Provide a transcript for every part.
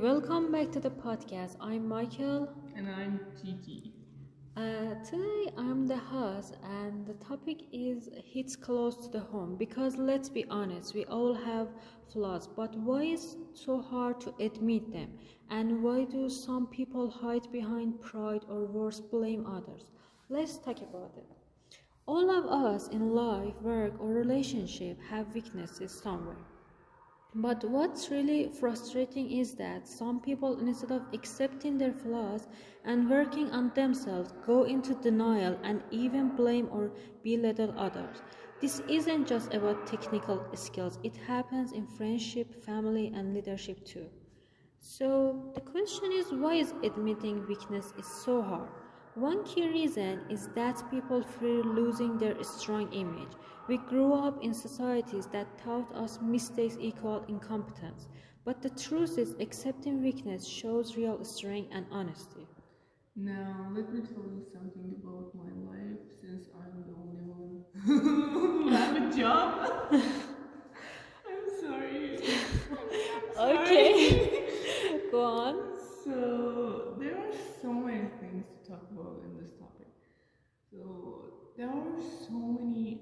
welcome back to the podcast. I'm Michael. And I'm Gigi. Today I'm the host, and the topic is hits close to the home because let's be honest, we all have flaws, but why is it so hard to admit them? And why do some people hide behind pride or worse, blame others? Let's talk about it. All of us in life, work, or relationship have weaknesses somewhere. But what's really frustrating is that some people, instead of accepting their flaws and working on themselves, go into denial and even blame or belittle others. This isn't just about technical skills, it happens in friendship, family, and leadership too. So the question is, why is admitting weakness is so hard? One key reason is that people fear losing their strong image. We grew up in societies that taught us mistakes equal incompetence. But the truth is, accepting weakness shows real strength and honesty. Now, let me tell you something about my life since I'm the only one who have a job. I'm sorry. Okay, go on. So, there are so many things to talk about in this topic. So, there are so many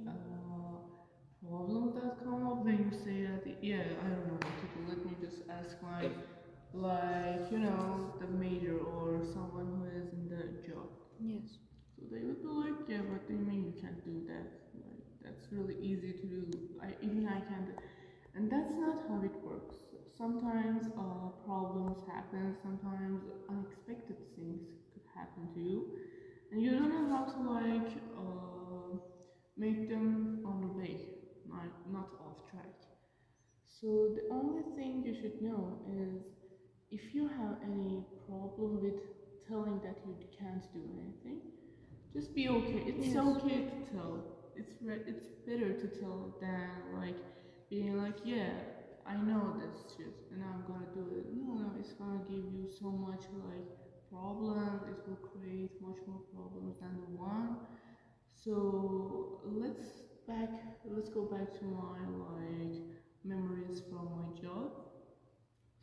problems that come up when you say that, yeah, I don't know what to do. Let me just ask my, the major or someone who is in the job. Yes. So they would be like, yeah, what do you mean you can't do that? Like, that's really easy to do. Even I can do. And that's not how it works. Sometimes problems happen. Sometimes unexpected things could happen to you, and you don't know how to make them on the way, not off track. So the only thing you should know is if you have any problem with telling that you can't do anything, just be okay. It's Yes. okay to tell. It's better to tell than like being like, yeah, I know this shit and I'm gonna do it. No, it's gonna give you so much like problems. It will create much more problems than the one. So let's go back to my like memories from my job.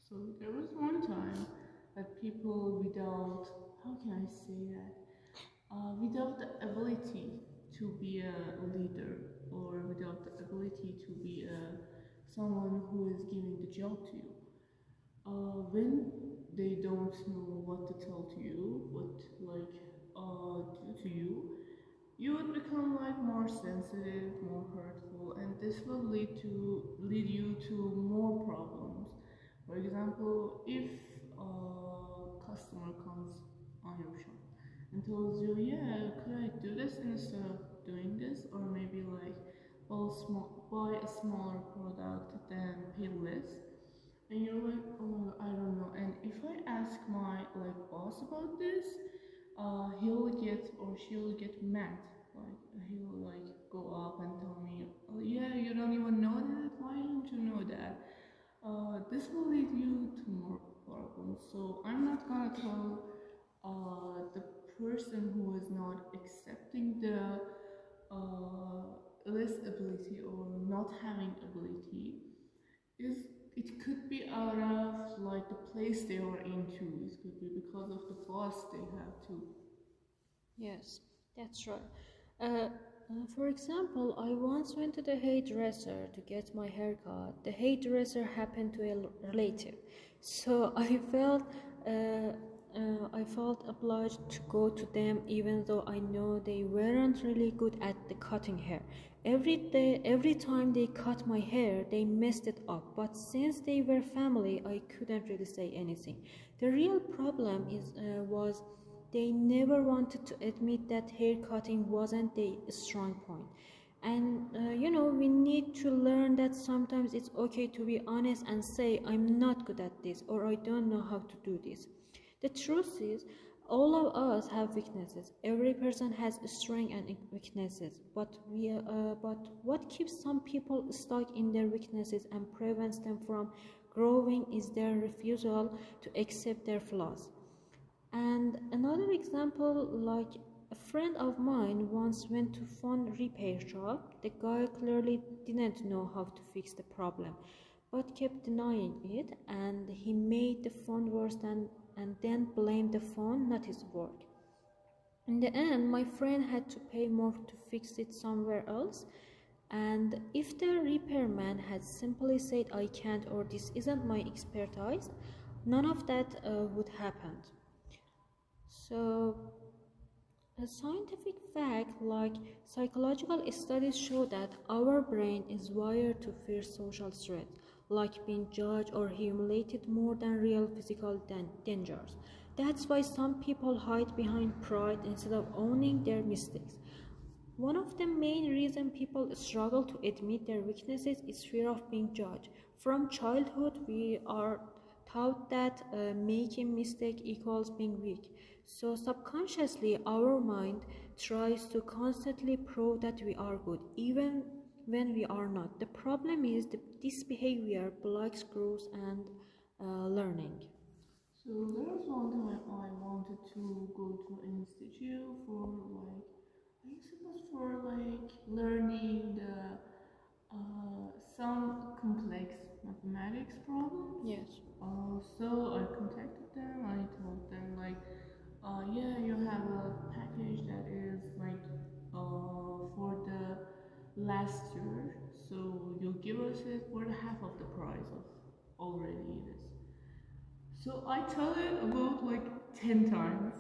So there was one time that people without, how can I say that, without the ability to be a leader or without the ability to be someone who is giving the job to you, when they don't know what to tell to you, what like do to you, you would become like more sensitive, more hurtful, and this will lead you to more problems. For example, if a customer comes on your shop and tells you, yeah, could I do this instead of doing this, or maybe like buy a smaller product than pay less, and you're like, oh, I don't know. And if I ask my like boss about this, he'll get or she'll get mad. Like he'll like go up and tell me, oh yeah, you don't even know that. Why don't you know that? This will lead you to more problems. So I'm not gonna tell the person who is not accepting the less ability or not having ability is, it could be out of like the place they are into. It could be because of the boss they have to. Yes, that's right. For example, I once went to the hairdresser to get my hair cut. The hairdresser happened to a relative, so I felt obliged to go to them, even though I know they weren't really good at the cutting hair. Every time they cut my hair, they messed it up. But since they were family, I couldn't really say anything. The real problem was they never wanted to admit that hair cutting wasn't their strong point. And we need to learn that sometimes it's okay to be honest and say, I'm not good at this or I don't know how to do this. The truth is, all of us have weaknesses. Every person has strengths and weaknesses. But what keeps some people stuck in their weaknesses and prevents them from growing is their refusal to accept their flaws. And another example, like a friend of mine once went to phone repair shop. The guy clearly didn't know how to fix the problem, but kept denying it, and he made the phone worse and then blamed the phone, not his work. In the end, my friend had to pay more to fix it somewhere else. And if the repairman had simply said, I can't, or this isn't my expertise, none of that would happen. So, a scientific fact like psychological studies show that our brain is wired to fear social threats, like being judged or humiliated more than real physical dangers. That's why some people hide behind pride instead of owning their mistakes. One of the main reasons people struggle to admit their weaknesses is fear of being judged. From childhood, we are taught that making mistake equals being weak. So subconsciously, our mind tries to constantly prove that we are good, even when we are not. The problem is that this behavior blocks growth and learning. So there was one time I wanted to go to an institute for like, I guess it was for like learning the some complex mathematics problems. Yes. So I contacted them. I told them like, yeah, you have a package that is like for the last year, so you'll give us it for the half of the price of already it is. So I tell it about like 10 times.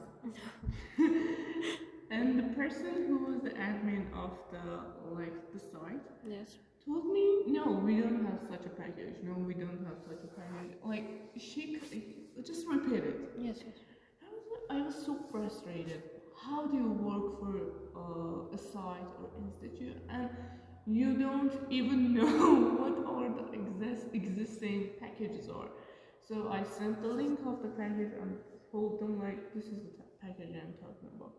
And the person who was the admin of the site Yes. told me, no, we don't have such a package. No, we don't have such a package. Like just repeat it. Yes. Yes. I was so frustrated. How do you work for a site or institute and you don't even know what all the existing packages are? So I sent the link of the package and told them like this is the package I'm talking about.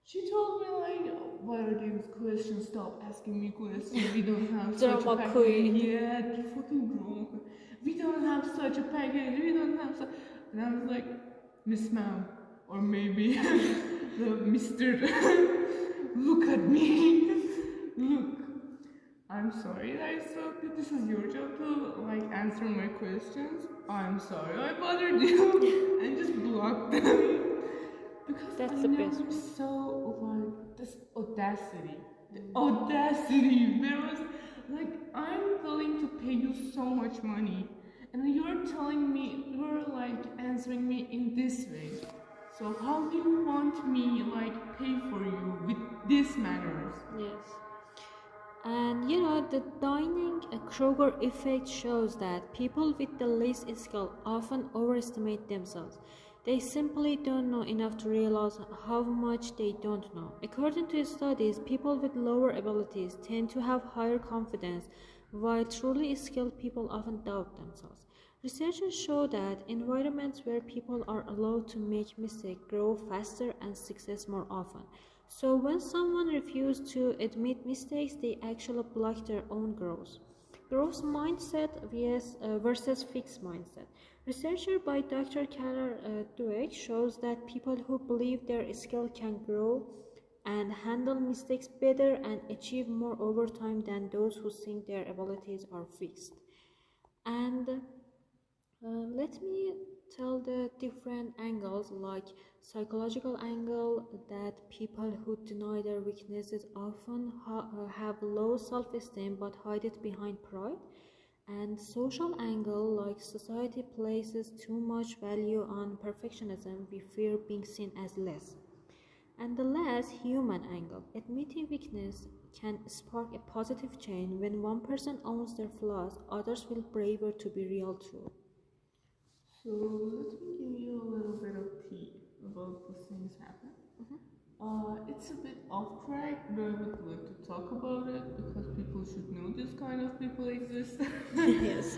She told me like, what are these questions? Stop asking me questions. We don't have such a Drama package. queen. Yeah, fucking drama queen. We don't have such a package. We don't have such. And I was like, Miss Ma'am, or maybe the Mister. Look at me. Look. I'm sorry that I suck. This is your job to like answer my questions. I'm sorry I bothered you and just block them. Because That's I the never best one. saw like this audacity. The audacity. There was like I'm willing to pay you so much money, and you're telling me you're like answering me in this way. So how do you want me like pay for you with these manners? Yes. And you know, the dining Kroger effect shows that people with the least skill often overestimate themselves. They simply don't know enough to realize how much they don't know. According to studies, people with lower abilities tend to have higher confidence, while truly skilled people often doubt themselves. Researchers show that environments where people are allowed to make mistakes grow faster and success more often. So when someone refuses to admit mistakes, they actually block their own growth. Growth mindset versus fixed mindset. Research by Dr. Keller Dweck shows that people who believe their skill can grow and handle mistakes better and achieve more over time than those who think their abilities are fixed. And let me tell the different angles like psychological angle that people who deny their weaknesses often have low self-esteem but hide it behind pride, and social angle like society places too much value on perfectionism, we fear being seen as less. And the last human angle, admitting weakness can spark a positive change. When one person owns their flaws, others feel braver to be real too. So let me give you a little bit of tea about these things happen. It's a bit off track, but I would like to talk about it because people should know this kind of people exist. Yes.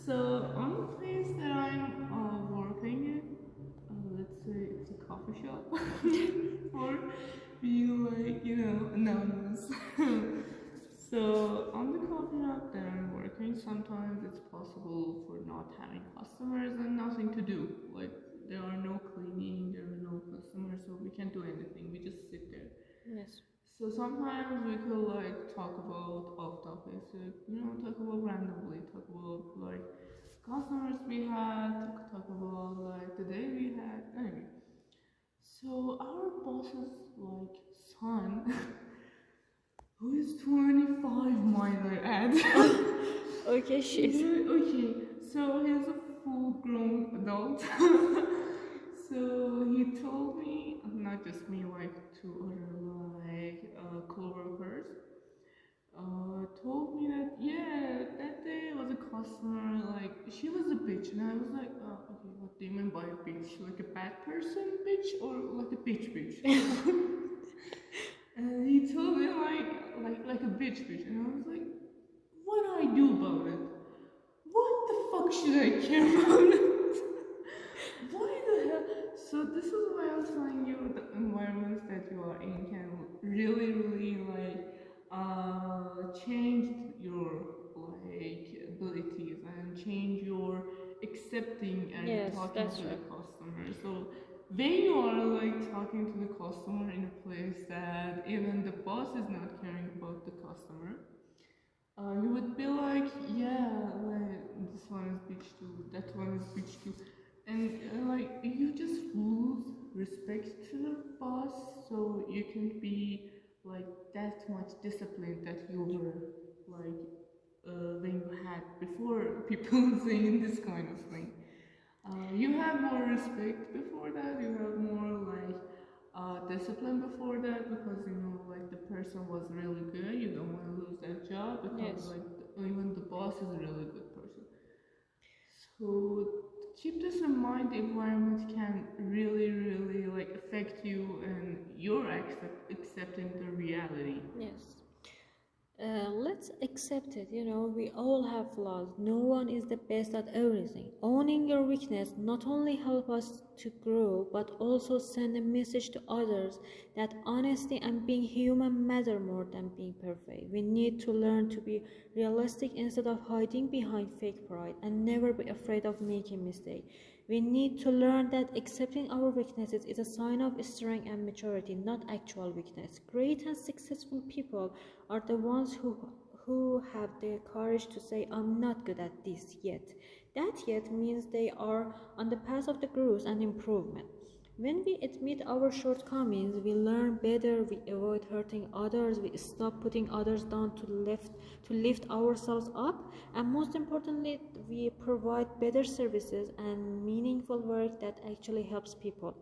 So on the place that I'm working in, let's say it's a coffee shop, or being like anonymous. So on the coffee shop that I'm working, sometimes it's possible for not having customers and nothing to do. Like there are no cleaning, there are no customers, so we can't do anything. We just sit there. Yes. So sometimes we could like talk about off topics, talk about randomly, talk about like customers we had, talk about like the day we had. Anyway, so our boss's like son, who is 25, might I add. Okay, shit. Okay, so he's a full-grown adult. So he told me, not just me, like two other like co-workers, told me that yeah, that day was a customer, like she was a bitch, and I was like, okay, what do you mean by a bitch? Like a bad person bitch, or like a bitch bitch? And he told me like a bitch, and I was like, what do I do about it? What the fuck should I care about it? Why the hell? So this is why I was telling you the environments that you are in can really, really like change your like abilities and change your accepting and Yes, talking that's to the true. customer. So when you are like talking to the customer in a place that even the boss is not caring about the customer, you would be like, yeah, like this one is bitch too, that one is bitch too, and like you just lose respect to the boss, so you can be like that much disciplined that you were like when you had before people saying this kind of thing. You have more respect before that. You have more like discipline before that because you know like the person was really good. You don't want to lose that job because Yes. like even the boss is a really good person. So keep this in mind. The environment can really, really like affect you and your accepting the reality. Yes. Let's accept it. We all have flaws. No one is the best at everything. Owning your weakness not only help us to grow, but also send a message to others that honesty and being human matter more than being perfect. We need to learn to be realistic instead of hiding behind fake pride, and never be afraid of making mistakes. We need to learn that accepting our weaknesses is a sign of strength and maturity, not actual weakness. Great and successful people are the ones who have the courage to say, I'm not good at this yet. That yet means they are on the path of the growth and improvement. When we admit our shortcomings, we learn better, we avoid hurting others, we stop putting others down to lift ourselves up, and most importantly, we provide better services and meaningful work that actually helps people.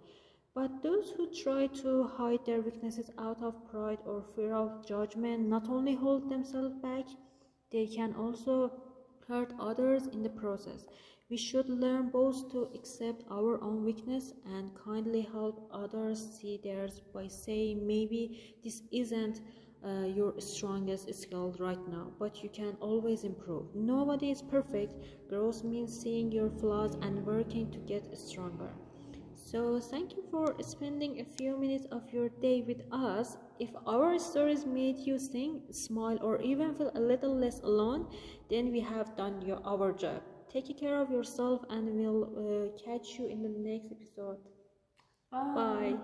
But those who try to hide their weaknesses out of pride or fear of judgment not only hold themselves back, they can also hurt others in the process. We should learn both to accept our own weakness and kindly help others see theirs by saying, maybe this isn't your strongest skill right now, but you can always improve. Nobody is perfect. Growth means seeing your flaws and working to get stronger. So, thank you for spending a few minutes of your day with us. If our stories made you think, smile, or even feel a little less alone, then we have done our job. Take care of yourself, and we'll catch you in the next episode. Bye. Bye.